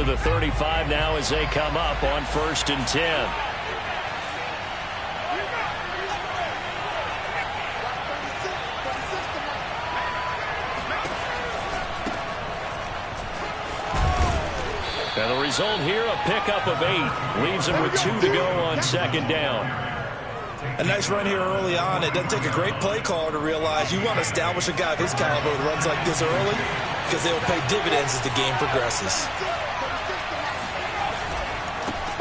the 35 now as they come up on 1st and 10. And the result here, a pickup of 8. Leaves him with 2 to go on 2nd down. A nice run here early on. It doesn't take a great play caller to realize you want to establish a guy of his caliber who runs like this early because they will pay dividends as the game progresses.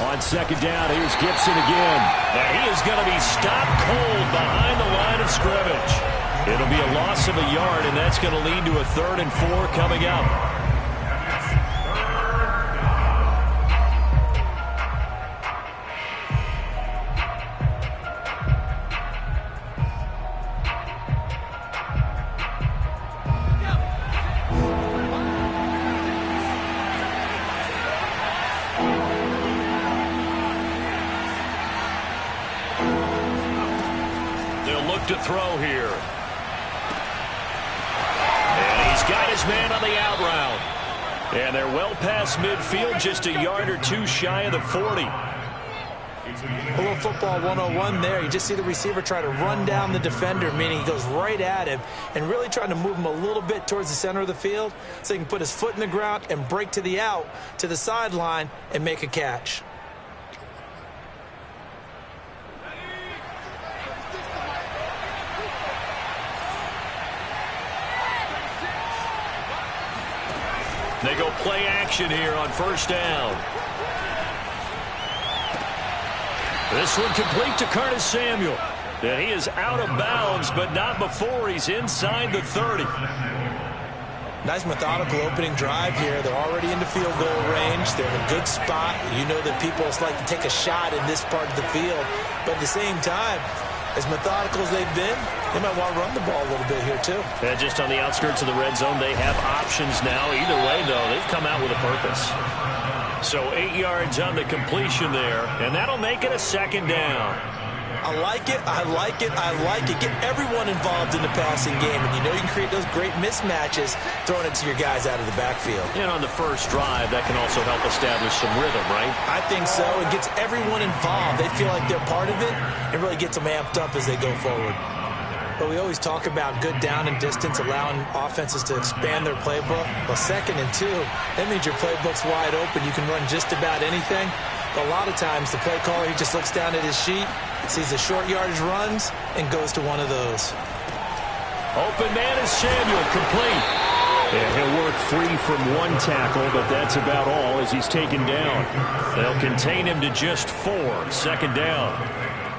On 2nd down, here's Gibson again. And he is going to be stopped cold behind the line of scrimmage. It'll be a loss of a yard, and that's going to lead to a 3rd and 4 coming up. To throw here. And he's got his man on the out route. And they're well past midfield, just a yard or 2 shy of the 40. A little football 101 there. You just see the receiver try to run down the defender, meaning he goes right at him and really trying to move him a little bit towards the center of the field so he can put his foot in the ground and break to the out, to the sideline, and make a catch. They go play action here on 1st down. This one complete to Curtis Samuel. And he is out of bounds, but not before he's inside the 30. Nice methodical opening drive here. They're already into field goal range. They're in a good spot. You know that people like to take a shot in this part of the field. But at the same time, as methodical as they've been, they might want to run the ball a little bit here, too. And just on the outskirts of the red zone, they have options now. Either way, though, they've come out with a purpose. So 8 yards on the completion there, and that'll make it a 2nd down. I like it, I like it, I like it. Get everyone involved in the passing game, and you know you can create those great mismatches throwing it to your guys out of the backfield. And on the first drive, that can also help establish some rhythm, right? I think so. It gets everyone involved. They feel like they're part of it. It really gets them amped up as they go forward. But we always talk about good down and distance, allowing offenses to expand their playbook. Well, 2nd and 2, that means your playbook's wide open. You can run just about anything. But a lot of times, the play caller, he just looks down at his sheet, sees the short yardage runs, and goes to one of those. Open man is Samuel, complete. And he'll work free from 1 tackle, but that's about all as he's taken down. They'll contain him to just 4, 2nd down.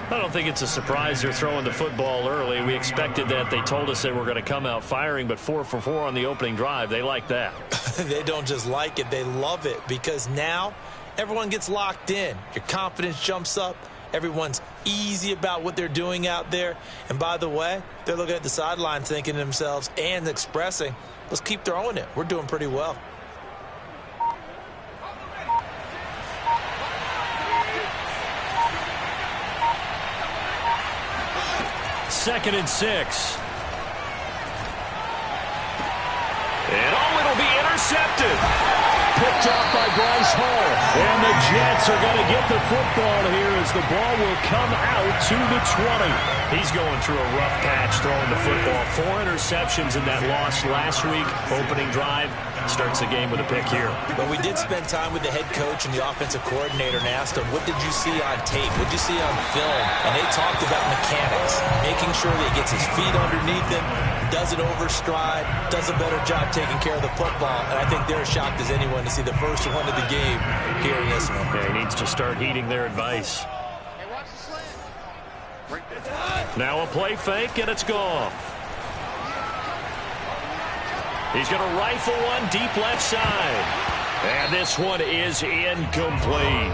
I don't think it's a surprise they're throwing the football early. We expected that. They told us they were going to come out firing, but 4 for 4 on the opening drive. They like that. They don't just like it. They love it because now everyone gets locked in. Your confidence jumps up. Everyone's easy about what they're doing out there. And by the way, they're looking at the sideline thinking to themselves and expressing, let's keep throwing it. We're doing pretty well. Second and 6. And it'll be intercepted. Picked off by Bryce Hall. And the Jets are going to get the football here as the ball will come out to the 20. He's going through a rough patch throwing the football. 4 interceptions in that loss last week. Opening drive starts the game with a pick here. But we did spend time with the head coach and the offensive coordinator and asked him, what did you see on tape? What did you see on film? And they talked about mechanics, making sure that he gets his feet underneath him, doesn't overstride, does a better job taking care of the football. And I think they're as shocked as anyone to see the first one of the game here in this one. Yeah, he needs to start heeding their advice. Now a play fake, and it's gone. He's going to rifle one deep left side. And this one is incomplete.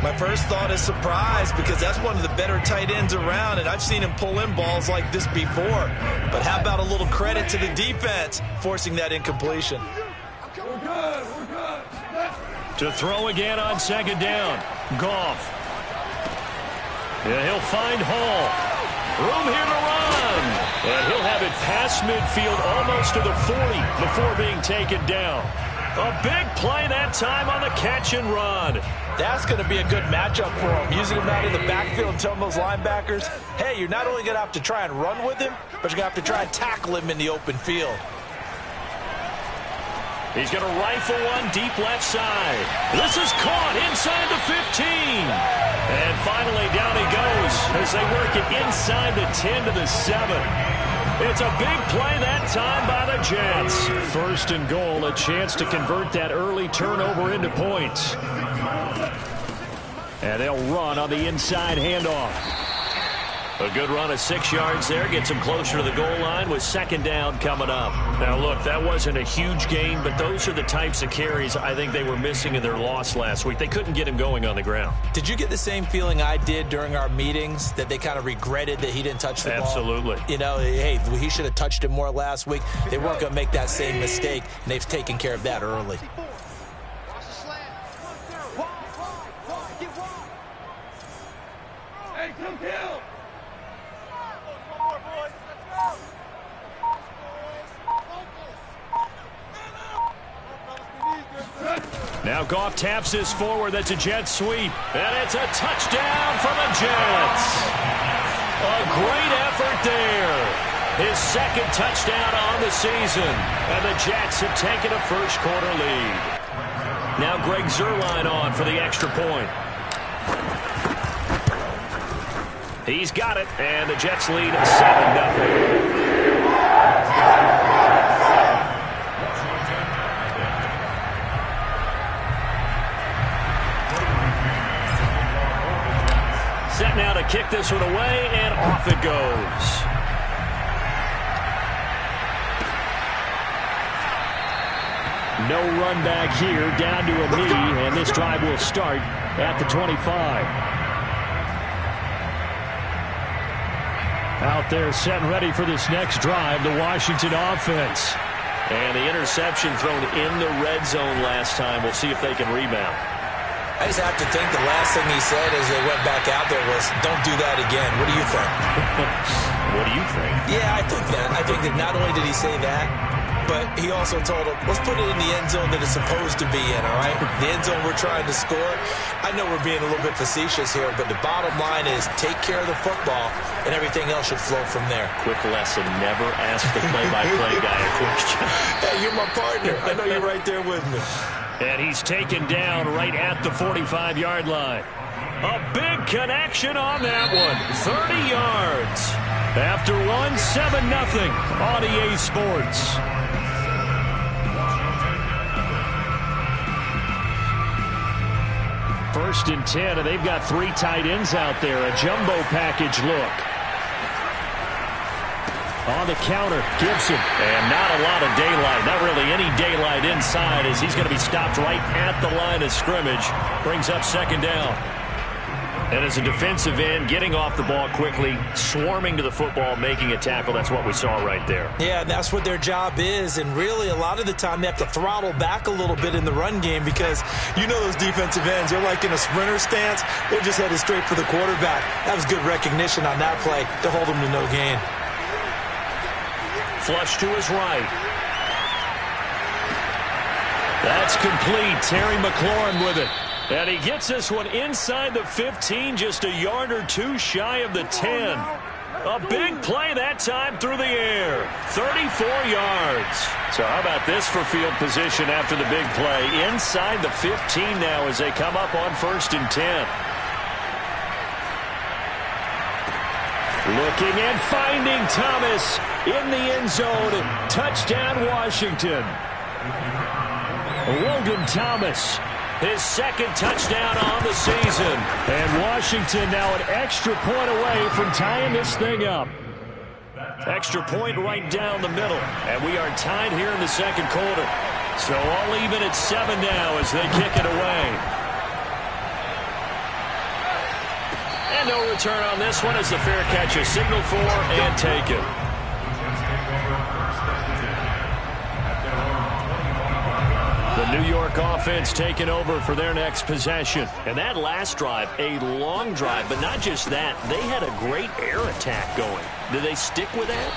My first thought is surprise because that's one of the better tight ends around, and I've seen him pull in balls like this before. But how about a little credit to the defense forcing that incompletion? We're good. To throw again on 2nd down. Goff. Yeah, he'll find Hall. Room here to run. And he'll have it past midfield almost to the 40 before being taken down. A big play that time on the catch and run. That's going to be a good matchup for him. Using him out in the backfield and telling those linebackers, hey, you're not only going to have to try and run with him, but you're going to have to try and tackle him in the open field. He's going to rifle one deep left side. This is caught inside the 15. And finally down he goes as they work it inside the 10 to the 7. It's a big play that time by the Jets. First and goal, a chance to convert that early turnover into points. And they'll run on the inside handoff. A good run of 6 yards there. Gets him closer to the goal line with second down coming up. Now, look, that wasn't a huge gain, but those are the types of carries I think they were missing in their loss last week. They couldn't get him going on the ground. Did you get the same feeling I did during our meetings, that they kind of regretted that he didn't touch the ball? Absolutely. You know, hey, he should have touched it more last week. They weren't going to make that same mistake, and they've taken care of that early. Hey, come kill! Now Goff taps this forward. That's a jet sweep. And it's a touchdown for the Jets. A great effort there. His second touchdown on the season. And the Jets have taken a first quarter lead. Now Greg Zuerlein on for the extra point. He's got it. And the Jets lead 7-0. Set now to kick this one away, and off it goes. No run back here, down to a knee, and this drive will start at the 25. Out there set and ready for this next drive, the Washington offense. And the interception thrown in the red zone last time. We'll see if they can rebound. I just have to think the last thing he said as they went back out there was, don't do that again. What do you think? What do you think? Yeah, I think that. I think that not only did he say that, but he also told him, let's put it in the end zone that it's supposed to be in, all right? The end zone we're trying to score. I know we're being a little bit facetious here, but the bottom line is take care of the football, and everything else should flow from there. Quick lesson, never ask the play-by-play guy a question. Hey, you're my partner. I know you're right there with me. And he's taken down right at the 45-yard line. A big connection on that one. 30 yards. After one, 7-0 on EA Sports. First and 10, and they've got 3 tight ends out there. A jumbo package look. On the counter, Gibson. And not a lot of daylight. Not really any daylight inside as he's going to be stopped right at the line of scrimmage. Brings up second down. And as a defensive end, getting off the ball quickly, swarming to the football, making a tackle. That's what we saw right there. Yeah, that's what their job is. And really, a lot of the time, they have to throttle back a little bit in the run game because you know those defensive ends, they're like in a sprinter stance. They're just headed straight for the quarterback. That was good recognition on that play to hold them to no gain. Flush to his right. That's complete. Terry McLaurin with it. And he gets this one inside the 15, just a yard or two shy of the 10. A big play that time through the air. 34 yards. So how about this for field position after the big play? Inside the 15 now as they come up on 1st and 10. Looking and finding Thomas in the end zone. Touchdown, Washington. Logan Thomas, his second touchdown on the season. And Washington now an extra point away from tying this thing up. Extra point right down the middle. And we are tied here in the second quarter. So all even at 7 now as they kick it away. And no return on this one as the fair catch is signaled for and taken. The New York offense taking over for their next possession. And that last drive, a long drive, but not just that. They had a great air attack going. Do they stick with that?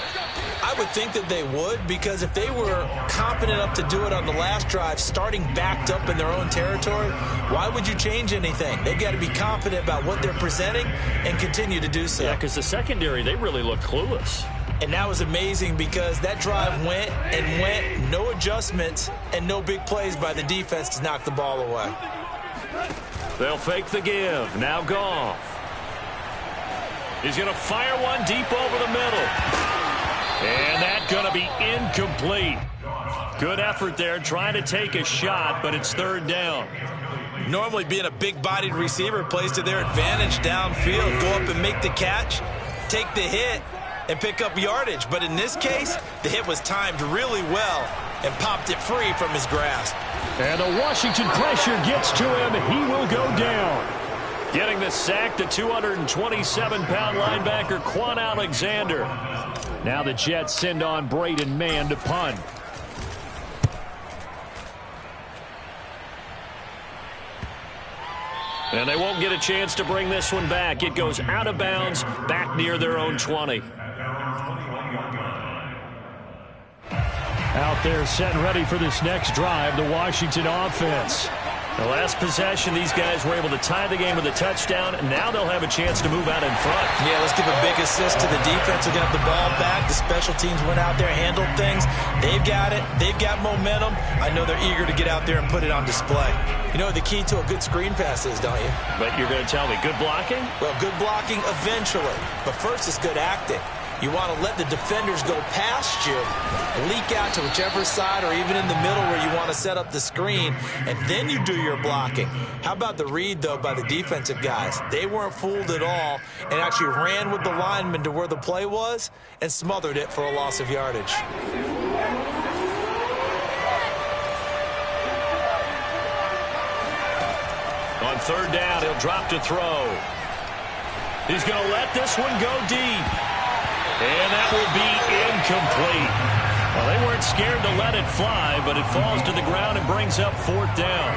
I would think that they would, because if they were confident enough to do it on the last drive, starting backed up in their own territory, why would you change anything? They've got to be confident about what they're presenting and continue to do so. Yeah, because the secondary, they really looked clueless. And that was amazing because that drive went and went, no adjustments and no big plays by the defense to knock the ball away. They'll fake the give. Now Goff. He's going to fire one deep over the middle. And that's going to be incomplete. Good effort there trying to take a shot, but it's third down. Normally being a big-bodied receiver plays to their advantage downfield. Go up and make the catch, take the hit, and pick up yardage. But in this case, the hit was timed really well and popped it free from his grasp. And the Washington pressure gets to him. He will go down. Getting the sack, the 227-pound linebacker, Quan Alexander. Now the Jets send on Braden Mann to punt. And they won't get a chance to bring this one back. It goes out of bounds, back near their own 20. Out there set and ready for this next drive, the Washington offense. The last possession, these guys were able to tie the game with a touchdown, and now they'll have a chance to move out in front. Yeah, let's give a big assist to the defense who got the ball back. The special teams went out there, handled things. They've got it. They've got momentum. I know they're eager to get out there and put it on display. You know the key to a good screen pass is, don't you? But you're going to tell me, good blocking? Well, good blocking eventually. But first, it's good acting. You want to let the defenders go past you, leak out to whichever side or even in the middle where you want to set up the screen, and then you do your blocking. How about the read, though, by the defensive guys? They weren't fooled at all and actually ran with the lineman to where the play was and smothered it for a loss of yardage. On third down, he'll drop to throw. He's going to let this one go deep. And that will be incomplete. Well, they weren't scared to let it fly, but it falls to the ground and brings up fourth down.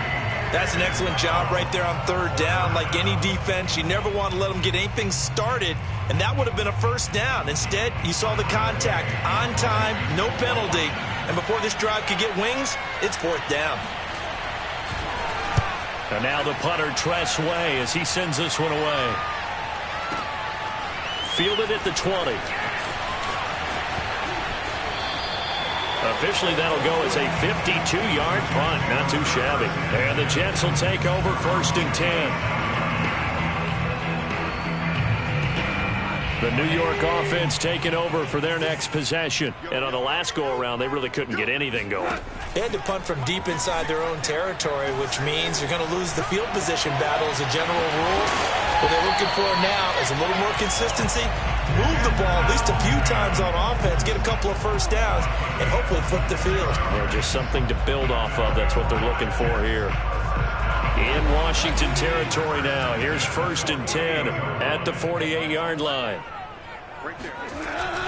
That's an excellent job right there on third down. Like any defense, you never want to let them get anything started, and that would have been a first down. Instead, you saw the contact on time, no penalty, and before this drive could get wings, it's fourth down. And now the punter, Tress Way, as he sends this one away. Fielded at the 20. Officially, that'll go as a 52-yard punt. Not too shabby. And the Jets will take over first and 10. The New York offense taking over for their next possession. And on the last go-around, they really couldn't get anything going. They had to punt from deep inside their own territory, which means you're going to lose the field position battle as a general rule. What they're looking for now is a little more consistency, move the ball at least a few times on offense, get a couple of first downs, and hopefully flip the field. Yeah, just something to build off of. That's what they're looking for here. In Washington territory now. Here's first and 10 at the 48-yard line.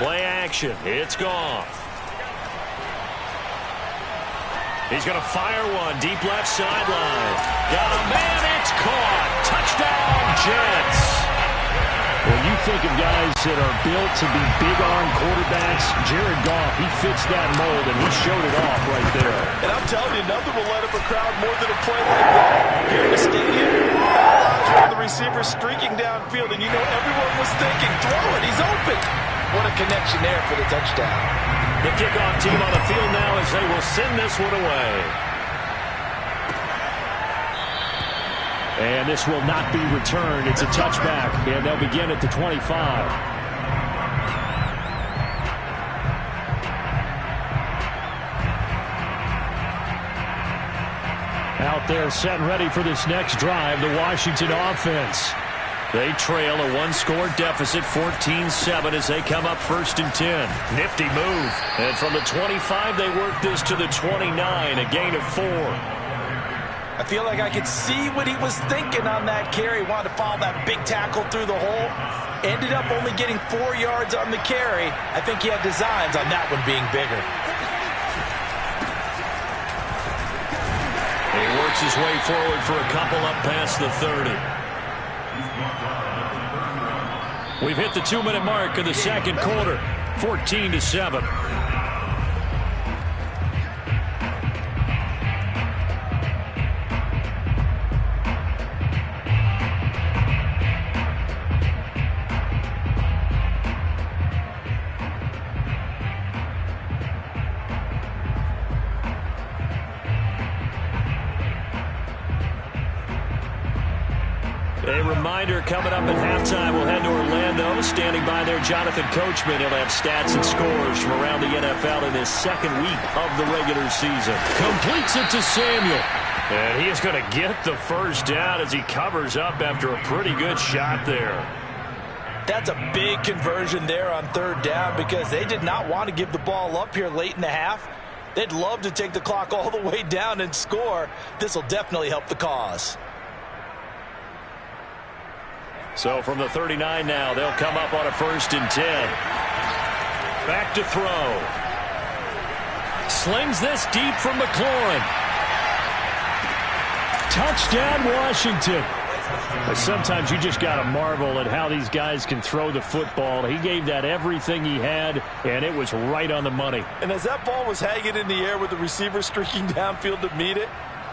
Play action. It's Goff. He's going to fire one deep left sideline. Got a man. It's caught. Touchdown, Jets. When you think of guys that are built to be big-arm quarterbacks, Jared Goff, he fits that mold, and he showed it off right there. And I'm telling you, nothing will let up a crowd more than a play like that. Here in the stadium, one of the receivers streaking downfield, and you know everyone was thinking, throw it, he's open. What a connection there for the touchdown. The kickoff team on the field now as they will send this one away. And this will not be returned. It's a touchback, and they'll begin at the 25. Out there set and ready for this next drive, the Washington offense. They trail a one-score deficit, 14-7, as they come up first and 10. Nifty move. And from the 25, they work this to the 29, a gain of 4. I feel like I could see what he was thinking on that carry. Wanted to follow that big tackle through the hole. Ended up only getting 4 yards on the carry. I think he had designs on that one being bigger. He works his way forward for a couple up past the 30. We've hit the 2-minute mark of the second quarter. 14-7. A reminder, coming up at halftime, we'll head to Orlando. Standing by there, Jonathan Coachman. He'll have stats and scores from around the NFL in his second week of the regular season. Completes it to Samuel. And he is going to get the first down as he covers up after a pretty good shot there. That's a big conversion there on third down because they did not want to give the ball up here late in the half. They'd love to take the clock all the way down and score. This will definitely help the cause. So from the 39 now, they'll come up on a 1st and 10. Back to throw. Slings this deep from McLaurin. Touchdown, Washington. Sometimes you just got to marvel at how these guys can throw the football. He gave that everything he had, and it was right on the money. And as that ball was hanging in the air with the receiver streaking downfield to meet it,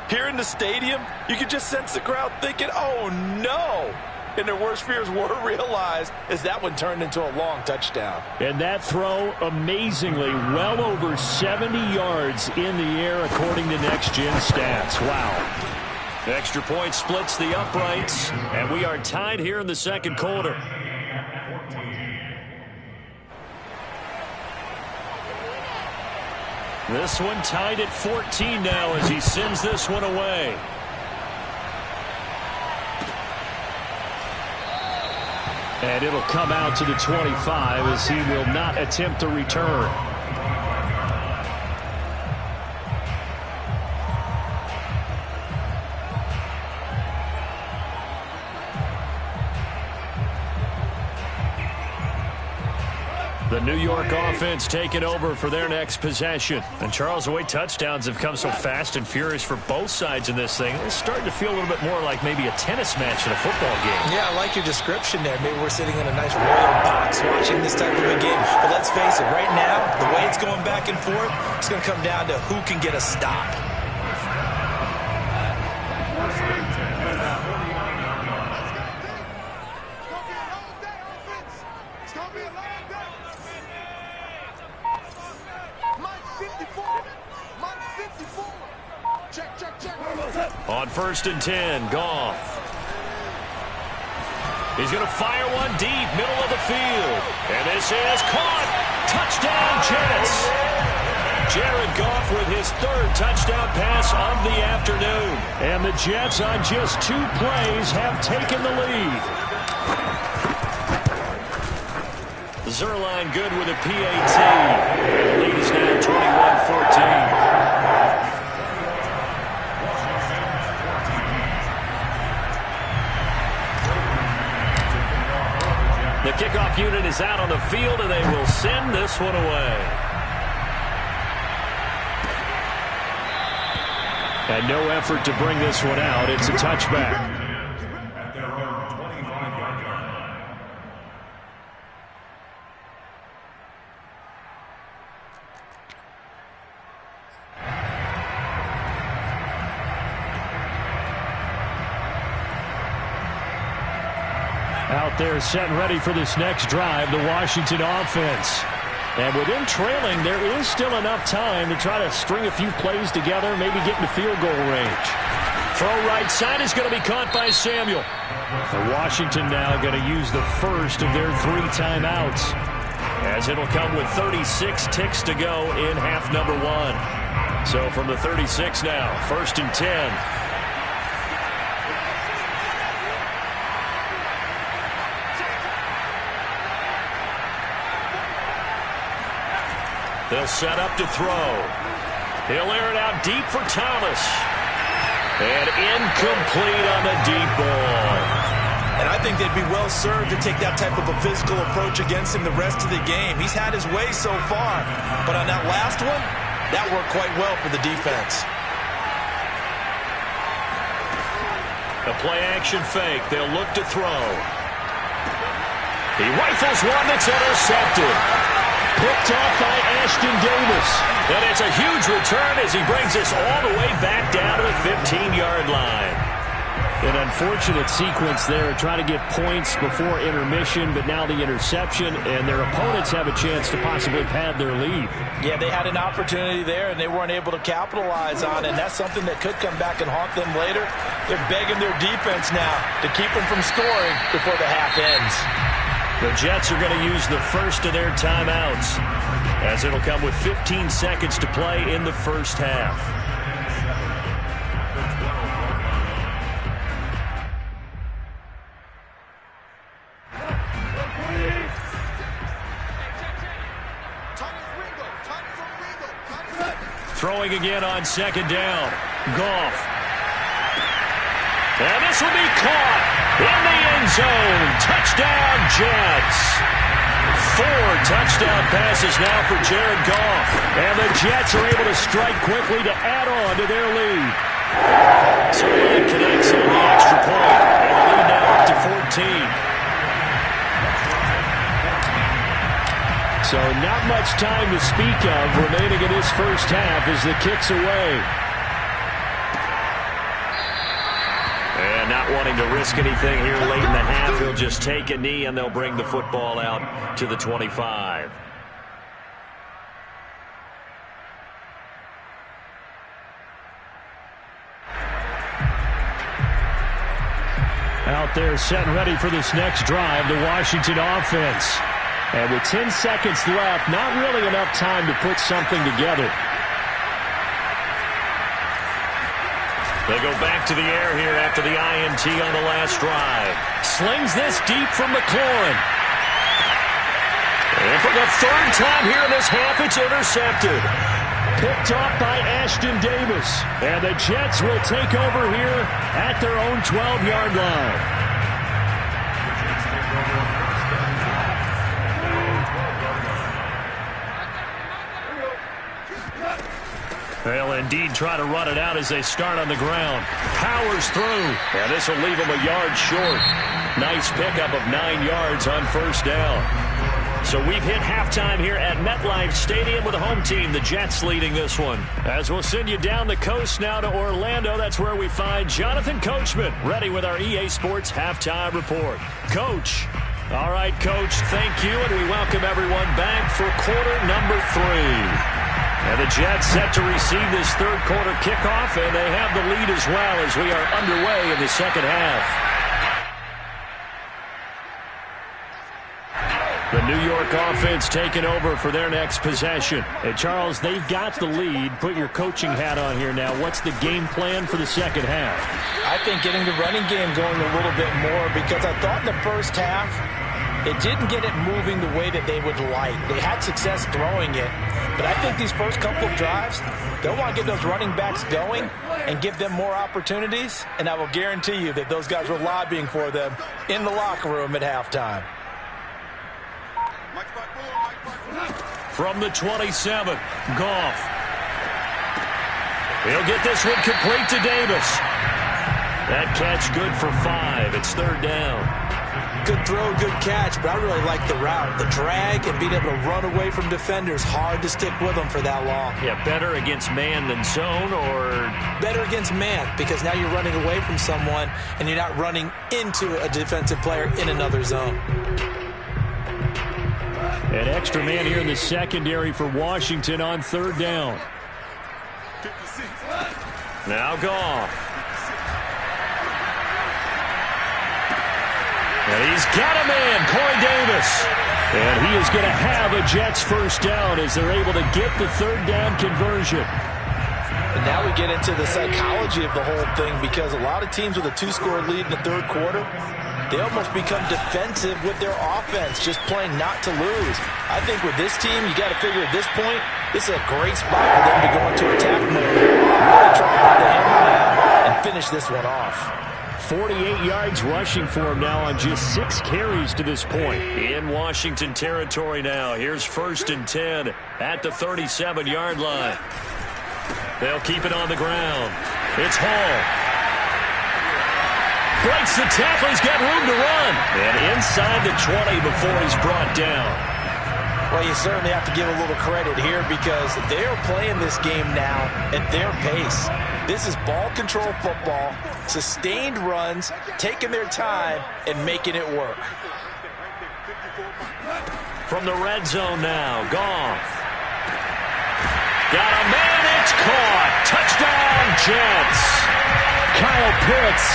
here in the stadium, you could just sense the crowd thinking, oh, no. And their worst fears were realized as that one turned into a long touchdown. And that throw, amazingly, well over 70 yards in the air according to Next Gen Stats. Wow. Extra point splits the uprights, and we are tied here in the second quarter. This one tied at 14 now as he sends this one away. And it'll come out to the 25 as he will not attempt to return. The New York offense taking over for their next possession. And Charles, the way touchdowns have come so fast and furious for both sides in this thing, it's starting to feel a little bit more like maybe a tennis match in a football game. Yeah, I like your description there. Maybe we're sitting in a nice royal box watching this type of a game. But let's face it, right now, the way it's going back and forth, it's going to come down to who can get a stop. On 1st and 10, Goff. He's going to fire one deep, middle of the field. And this is caught. Touchdown, Jets. Jared Goff with his 3rd touchdown pass of the afternoon. And the Jets on just 2 plays have taken the lead. Zerline good with a PAT. And the lead is now 21-14. The kickoff unit is out on the field, and they will send this one away. And no effort to bring this one out. It's a touchback. Out there set and ready for this next drive, the Washington offense. And with them trailing, there is still enough time to try to string a few plays together, maybe get into field goal range. Throw right side is going to be caught by Samuel. And Washington now going to use the first of their 3 timeouts, as it'll come with 36 ticks to go in half number 1. So from the 36 now, 1st and 10. They'll set up to throw. He'll air it out deep for Thomas. And incomplete on the deep ball. And I think they'd be well served to take that type of a physical approach against him the rest of the game. He's had his way so far. But on that last one, that worked quite well for the defense. A play-action fake. They'll look to throw. He rifles one that's intercepted. Picked off by Ashton Davis. And it's a huge return as he brings us all the way back down to the 15-yard line. An unfortunate sequence there, trying to get points before intermission, but now the interception, and their opponents have a chance to possibly pad their lead. Yeah, they had an opportunity there, and they weren't able to capitalize on it, and that's something that could come back and haunt them later. They're begging their defense now to keep them from scoring before the half ends. The Jets are going to use the first of their timeouts, as it'll come with 15 seconds to play in the first half. Throwing again on second down. Goff. And this will be caught in the end zone. Touchdown, Jets. 4 touchdown passes now for Jared Goff. And the Jets are able to strike quickly to add on to their lead. So it connects on the extra point. And the lead now up to 14. So not much time to speak of remaining in this first half as the kick's away. And not wanting to risk anything here late in the half, he'll just take a knee and they'll bring the football out to the 25. Out there set and ready for this next drive, the Washington offense. And with 10 seconds left, not really enough time to put something together. They go back to the air here after the INT on the last drive. Slings this deep from McLaurin. And for the third time here in this half, it's intercepted. Picked off by Ashton Davis. And the Jets will take over here at their own 12-yard line. They'll indeed try to run it out as they start on the ground. Powers through. And this will leave them a yard short. Nice pickup of 9 yards on first down. So we've hit halftime here at MetLife Stadium with the home team, the Jets, leading this one. As we'll send you down the coast now to Orlando, that's where we find Jonathan Coachman, ready with our EA Sports halftime report. Coach. All right, Coach, thank you, and we welcome everyone back for quarter number 3. And the Jets set to receive this third quarter kickoff, and they have the lead as well as we are underway in the second half. The New York offense taking over for their next possession. And Charles, they've got the lead. Put your coaching hat on here now. What's the game plan for the second half? I think getting the running game going a little bit more, because I thought in the first half it didn't get it moving the way that they would like. They had success throwing it, but I think these first couple of drives, they'll want to get those running backs going and give them more opportunities, and I will guarantee you that those guys were lobbying for them in the locker room at halftime. From the 27, Goff. He'll get this one complete to Davis. That catch good for 5. It's third down. Good throw, good catch, but I really like the route. The drag and being able to run away from defenders, hard to stick with them for that long. Yeah, better against man than zone, or? Better against man, because now you're running away from someone and you're not running into a defensive player in another zone. An extra man here in the secondary for Washington on third down. Now Goff. And he's got a man, Corey Davis. And he is going to have a Jets first down as they're able to get the third down conversion. And now we get into the psychology of the whole thing, because a lot of teams with a 2-score lead in the third quarter, they almost become defensive with their offense, just playing not to lose. I think with this team, you got to figure at this point, this is a great spot for them to go into attack mode, really try to put the hammer down and finish this one off. 48 yards rushing for him now on just 6 carries to this point. In Washington territory now. Here's 1st and 10 at the 37-yard line. They'll keep it on the ground. It's Hall. Breaks the tackle. He's got room to run. And inside the 20 before he's brought down. Well, you certainly have to give a little credit here because they're playing this game now at their pace. This is ball control football, sustained runs, taking their time, and making it work. From the red zone now, Goff. Got a man, it's caught. Touchdown, Jets. Kyle Pitts,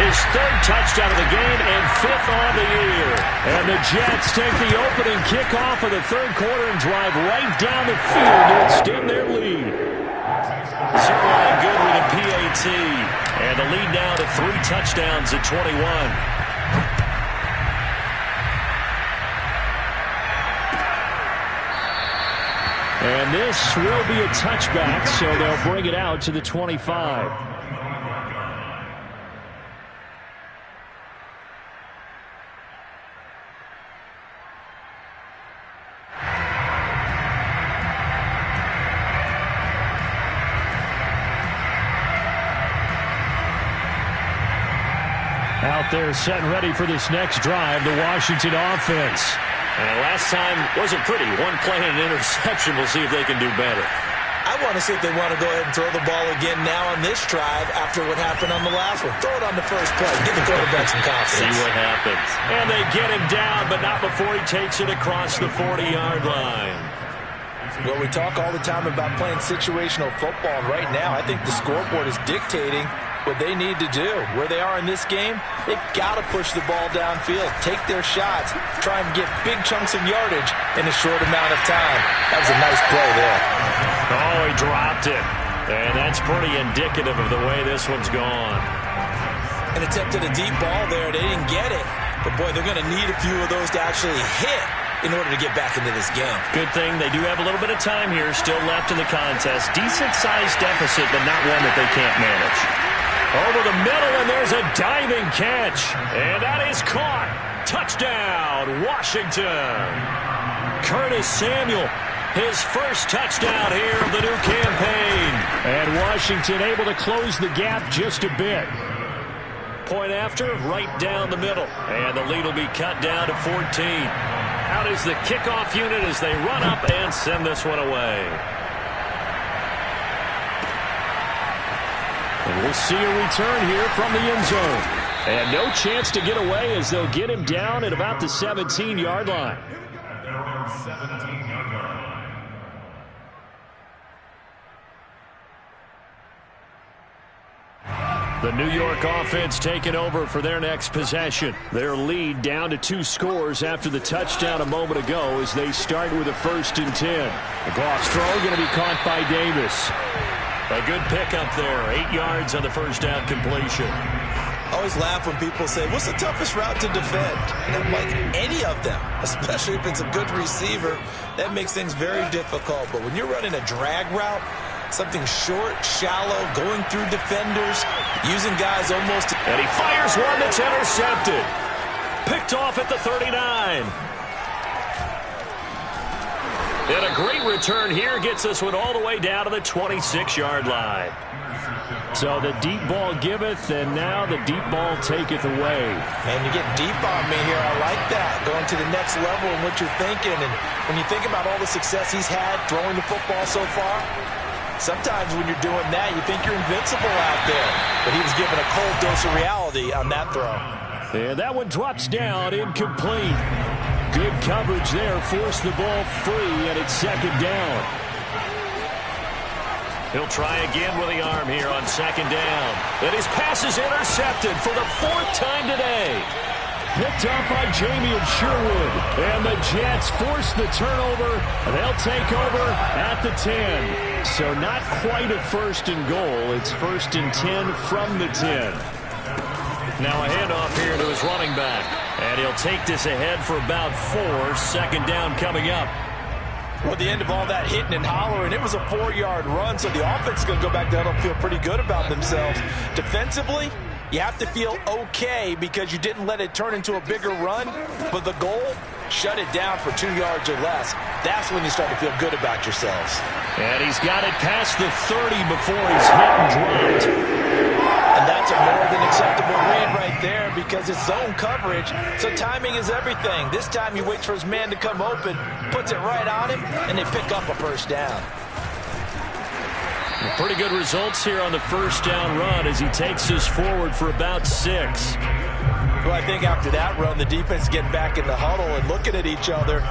his third touchdown of the game and fifth on the year. And the Jets take the opening kickoff of the third quarter and drive right down the field to extend their lead. Zerline good with a PAT. And the lead now to 3 touchdowns at 21. And this will be a touchback, so they'll bring it out to the 25. Out there setting ready for this next drive, the Washington offense. Last time wasn't pretty. One play and an interception. We'll see if they can do better. I want to see if they want to go ahead and throw the ball again now on this drive after what happened on the last one. Throw it on the first play. Give the quarterback some confidence. See what happens. And they get him down, but not before he takes it across the 40-yard line. Well, we talk all the time about playing situational football. And right now, I think the scoreboard is dictating what they need to do. Where they are in this game, they've got to push the ball downfield, take their shots, try and get big chunks of yardage in a short amount of time. That was a nice play there. Oh, he dropped it. And that's pretty indicative of the way this one's gone. An attempt at a deep ball there. They didn't get it. But, boy, they're going to need a few of those to actually hit in order to get back into this game. Good thing they do have a little bit of time here still left in the contest. Decent-sized deficit, but not one that they can't manage. Over the middle, and there's a diving catch. And that is caught. Touchdown, Washington. Curtis Samuel, his first touchdown here of the new campaign. And Washington able to close the gap just a bit. Point after, right down the middle. And the lead will be cut down to 14. Out is the kickoff unit as they run up and send this one away. And we'll see a return here from the end zone. And no chance to get away as they'll get him down at about the 17-yard line. The New York offense taking over for their next possession. Their lead down to 2 scores after the touchdown a moment ago as they start with a 1st and 10. The Goff's throw going to be caught by Davis. A good pickup there, 8 yards on the first down completion. I always laugh when people say, what's the toughest route to defend? And I'm like, any of them, especially if it's a good receiver, that makes things very difficult. But when you're running a drag route, something short, shallow, going through defenders, using guys almost... And he fires one that's intercepted. Picked off at the 39. And a great return here gets this one all the way down to the 26-yard line. So the deep ball giveth, and now the deep ball taketh away. Man, you get deep on me here. I like that. Going to the next level in what you're thinking. And when you think about all the success he's had throwing the football so far, sometimes when you're doing that, you think you're invincible out there. But he was given a cold dose of reality on that throw. And that one drops down, incomplete. Good coverage there, forced the ball free, and it's 2nd down. He'll try again with the arm here on 2nd down. And his pass is intercepted for the 4th time today. Picked up by Jamie Sherwood. And the Jets force the turnover. They'll take over at the 10. So not quite a 1st and goal. It's 1st and 10 from the 10. Now a handoff here to his running back. And he'll take this ahead for about 4. 2nd down coming up. Well, at the end of all that hitting and hollering, it was a 4-yard run, so the offense is going to go back down and feel pretty good about themselves. Defensively, you have to feel okay because you didn't let it turn into a bigger run, but the goal, shut it down for 2 yards or less. That's when you start to feel good about yourselves. And he's got it past the 30 before he's hit and dropped. And that's a more than acceptable read right there because it's zone coverage, so timing is everything. This time he waits for his man to come open, puts it right on him, and they pick up a first down. Pretty good results here on the first down run as he takes us forward for about 6. Well, I think after that run, the defense getting back in the huddle and looking at each other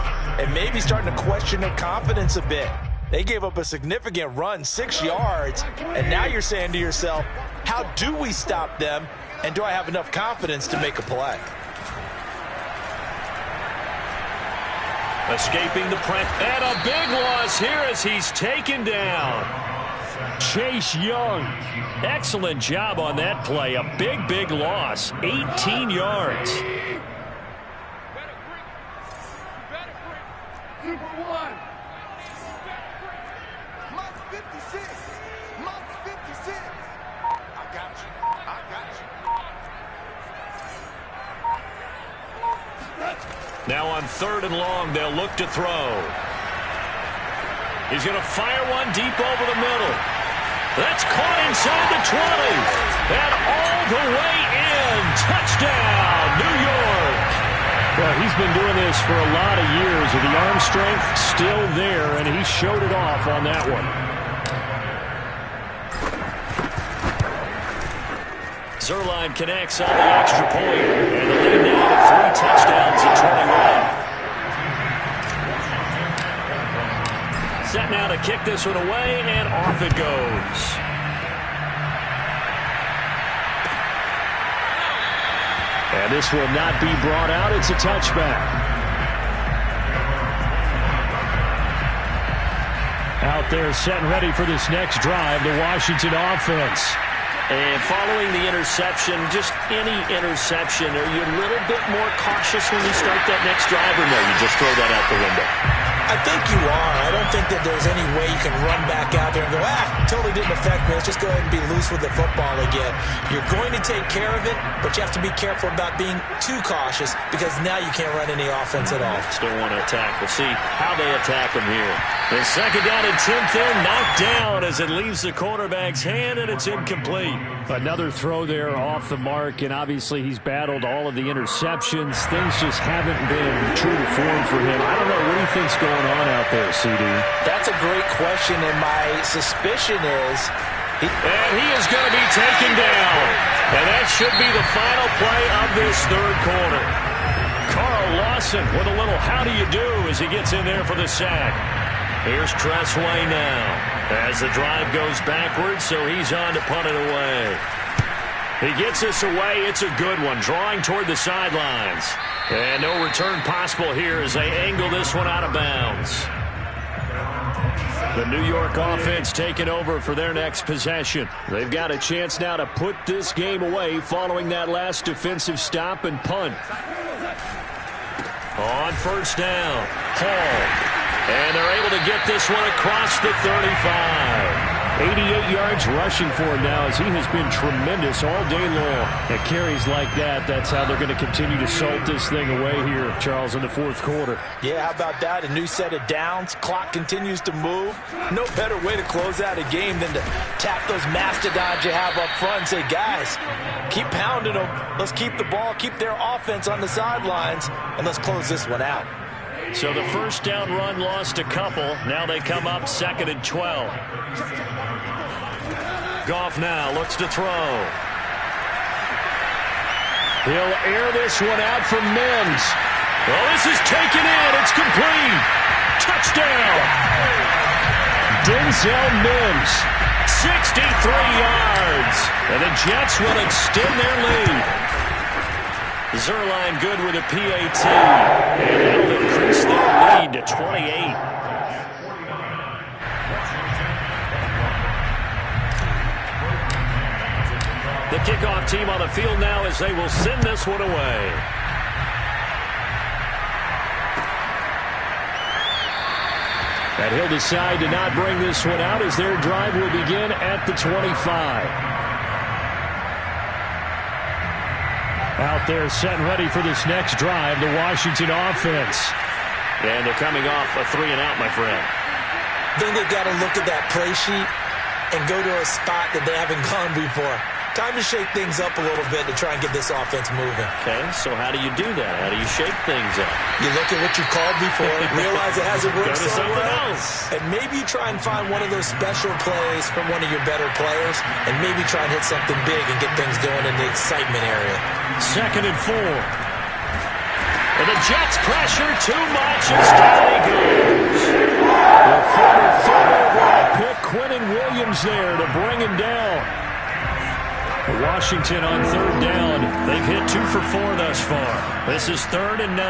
and maybe starting to question their confidence a bit. They gave up a significant run, 6 yards, and now you're saying to yourself, how do we stop them, and do I have enough confidence to make a play? Escaping the press, and a big loss here as he's taken down. Chase Young, excellent job on that play. A big loss, 18 yards. Super one. Mark 56. Mark 56. I got you. I got you. Now on 3rd and long, they'll look to throw. He's going to fire one deep over the middle. That's caught inside the 20. And all the way in. Touchdown, New York. Well, he's been doing this for a lot of years. The arm strength still there, and he showed it off on that one. Zerline connects on the extra point, and the lead now to 3 touchdowns at 21. Set now to kick this one away, and off it goes. And this will not be brought out. It's a touchback. Out there set and ready for this next drive, the Washington offense. And following the interception, just any interception, are you a little bit more cautious when you start that next drive, or no, you just throw that out the window? I think you are. I don't think that there's any way you can run back out there and go, totally didn't affect me. Let's just go ahead and be loose with the football again. You're going to take care of it, but you have to be careful about being too cautious because now you can't run any offense at all. Still want to attack. We'll see how they attack him here. The 2nd down and 10th in, knocked down as it leaves the quarterback's hand, and it's incomplete. Another throw there off the mark, and obviously he's battled all of the interceptions. Things just haven't been true to form for him. I don't know. What do you think's going on out there, CD? That's a great question, and my suspicion is... And he is going to be taken down. And that should be the final play of this 3rd quarter. Carl Lawson with a little how do you do as he gets in there for the sack. Here's Tressway now as the drive goes backwards, so he's on to punt it away. He gets this away. It's a good one, drawing toward the sidelines. And no return possible here as they angle this one out of bounds. The New York offense taking over for their next possession. They've got a chance now to put this game away following that last defensive stop and punt. On 1st down, Hall. And they're able to get this one across the 35. 88 yards rushing for him now as he has been tremendous all day long. And carries like that, that's how they're going to continue to salt this thing away here, Charles, in the 4th quarter. Yeah, how about that? A new set of downs. Clock continues to move. No better way to close out a game than to tap those mastodons you have up front and say, guys, keep pounding them. Let's keep the ball, keep their offense on the sidelines, and let's close this one out. So the 1st down run lost a couple. Now they come up 2nd and 12. Goff now looks to throw. He'll air this one out for Mims. Well, this is taken in. It's complete. Touchdown. Denzel Mims, 63 yards. And the Jets will extend their lead. Zerline good with a PAT, and that'll increase their lead to 28. The kickoff team on the field now as they will send this one away. And he'll decide to not bring this one out as their drive will begin at the 25. Out there set and ready for this next drive, the Washington offense. And they're coming off a 3-and-out, my friend. I think they've got to look at that play sheet and go to a spot that they haven't gone before. Time to shake things up a little bit to try and get this offense moving. Okay, so how do you do that? How do you shake things up? You look at what you called before, realize it hasn't worked so something well, else. and maybe you try and find one of those special plays from one of your better players, and maybe try and hit something big and get things going in the excitement area. 2nd and 4. And the Jets pressure too much as down he goes. The former third overall pick, Quentin Williams, there to bring him down. Washington on 3rd down. They've hit 2 for 4 thus far. This is 3rd and 9.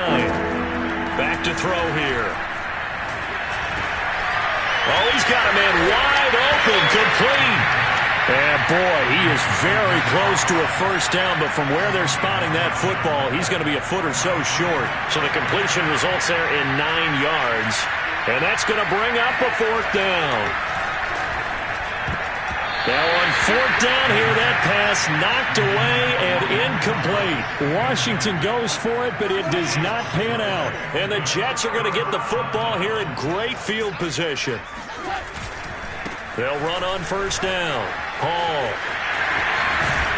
Back to throw here. Oh, he's got a man wide open, complete. And boy, he is very close to a first down, but from where they're spotting that football, he's going to be a foot or so short. So the completion results there in 9 yards. And that's going to bring up a 4th down. Now on 4th down here, that pass knocked away and incomplete. Washington goes for it, but it does not pan out. And the Jets are going to get the football here in great field position. They'll run on 1st down. Hall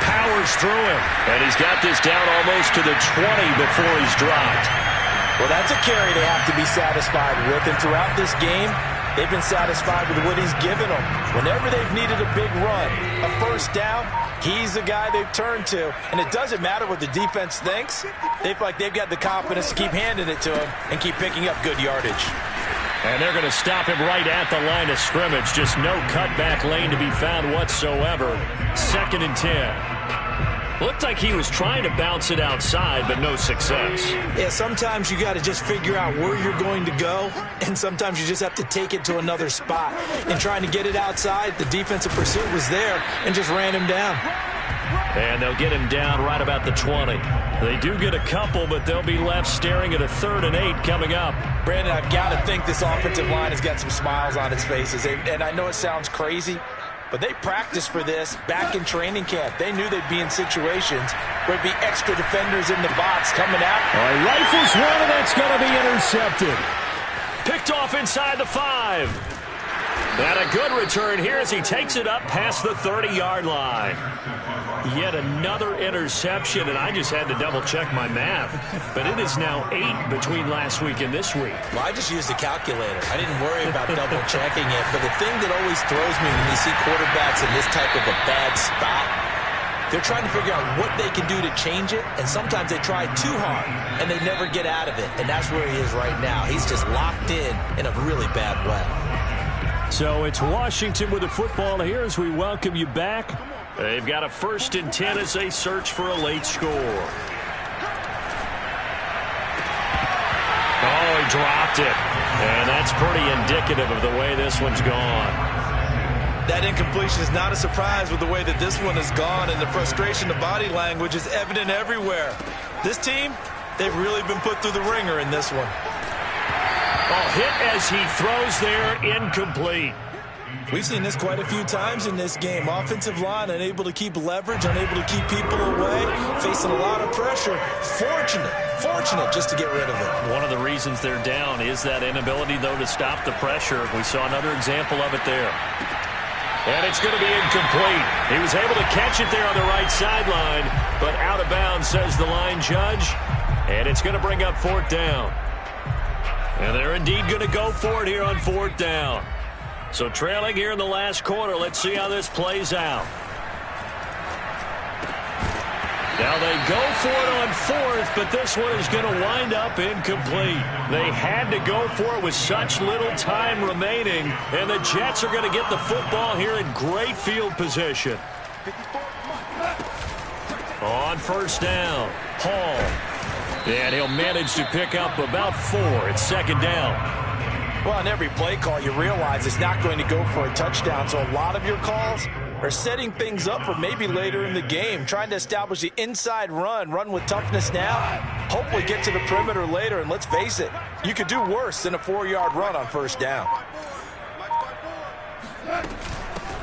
powers through him, and he's got this down almost to the 20 before he's dropped. Well, that's a carry they have to be satisfied with, and throughout this game, they've been satisfied with what he's given them. Whenever they've needed a big run, a first down, he's the guy they've turned to, and it doesn't matter what the defense thinks. They feel like they've got the confidence to keep handing it to him and keep picking up good yardage. And they're going to stop him right at the line of scrimmage. Just no cutback lane to be found whatsoever. 2nd and 10. Looked like he was trying to bounce it outside, but no success. Yeah, sometimes you got to just figure out where you're going to go, and sometimes you just have to take it to another spot. And trying to get it outside, the defensive pursuit was there and just ran him down. And they'll get him down right about the 20. They do get a couple, but they'll be left staring at a 3rd and 8 coming up. Brandon, I've got to think this offensive line has got some smiles on its faces. And I know it sounds crazy, but they practiced for this back in training camp. They knew they'd be in situations where there'd be extra defenders in the box coming out. Rifles one, and that's going to be intercepted. Picked off inside the 5. And a good return here as he takes it up past the 30-yard line. Yet another interception, and I just had to double-check my math. But it is now 8 between last week and this week. Well, I just used a calculator. I didn't worry about double-checking it. But the thing that always throws me when you see quarterbacks in this type of a bad spot, they're trying to figure out what they can do to change it, and sometimes they try too hard, and they never get out of it. And that's where he is right now. He's just locked in a really bad way. So it's Washington with the football here as we welcome you back. They've got a 1st and 10 as they search for a late score. Oh, he dropped it. And that's pretty indicative of the way this one's gone. That incompletion is not a surprise with the way that this one has gone, and the frustration, the body language is evident everywhere. This team, they've really been put through the ringer in this one. Oh, hit as he throws there, incomplete. We've seen this quite a few times in this game. Offensive line unable to keep leverage, unable to keep people away, facing a lot of pressure. Fortunate just to get rid of it. One of the reasons they're down is that inability, though, to stop the pressure. We saw another example of it there. And it's going to be incomplete. He was able to catch it there on the right sideline, but out of bounds, says the line judge. And it's going to bring up 4th down. And they're indeed going to go for it here on 4th down. So trailing here in the last quarter, let's see how this plays out. Now they go for it on 4th, but this one is going to wind up incomplete. They had to go for it with such little time remaining, and the Jets are going to get the football here in great field position. On 1st down, Hall. And he'll manage to pick up about 4. It's 2nd down. Well, on every play call, you realize it's not going to go for a touchdown. So a lot of your calls are setting things up for maybe later in the game, trying to establish the inside run with toughness now, hopefully get to the perimeter later. And let's face it, you could do worse than a 4-yard run on 1st down.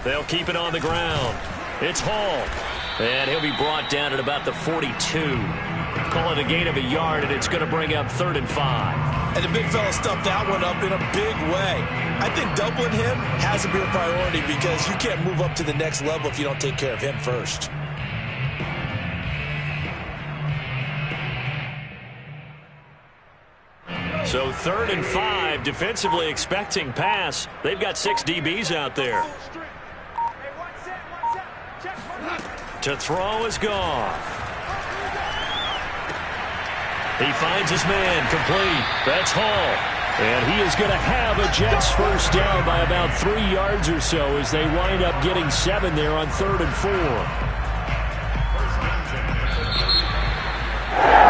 They'll keep it on the ground. It's Hall. And he'll be brought down at about the 42. Call it a gain of a yard, and it's going to bring up 3rd and 5. And the big fella stuffed that one up in a big way. I think doubling him has to be a priority because you can't move up to the next level if you don't take care of him first. So 3rd and 5, defensively expecting pass. They've got 6 DBs out there. To throw is Goff. He finds his man, complete. That's Hall. And he is going to have a Jets first down by about 3 yards or so as they wind up getting 7 there on 3rd and 4.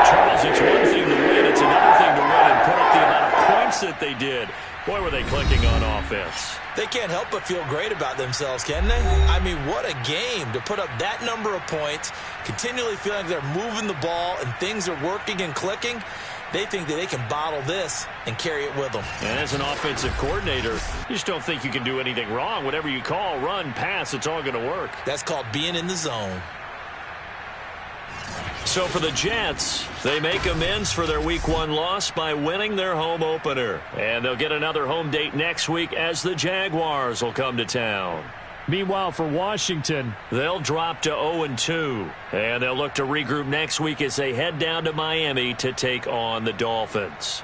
Charles, it's one thing to win. It's another thing to win and put up the amount of points that they did. Boy, were they clicking on offense. They can't help but feel great about themselves, can they? I mean, what a game to put up that number of points, continually feeling like they're moving the ball and things are working and clicking. They think that they can bottle this and carry it with them. And as an offensive coordinator, you just don't think you can do anything wrong. Whatever you call, run, pass, it's all going to work. That's called being in the zone. So for the Jets, they make amends for their Week 1 loss by winning their home opener. And they'll get another home date next week as the Jaguars will come to town. Meanwhile, for Washington, they'll drop to 0-2. And they'll look to regroup next week as they head down to Miami to take on the Dolphins.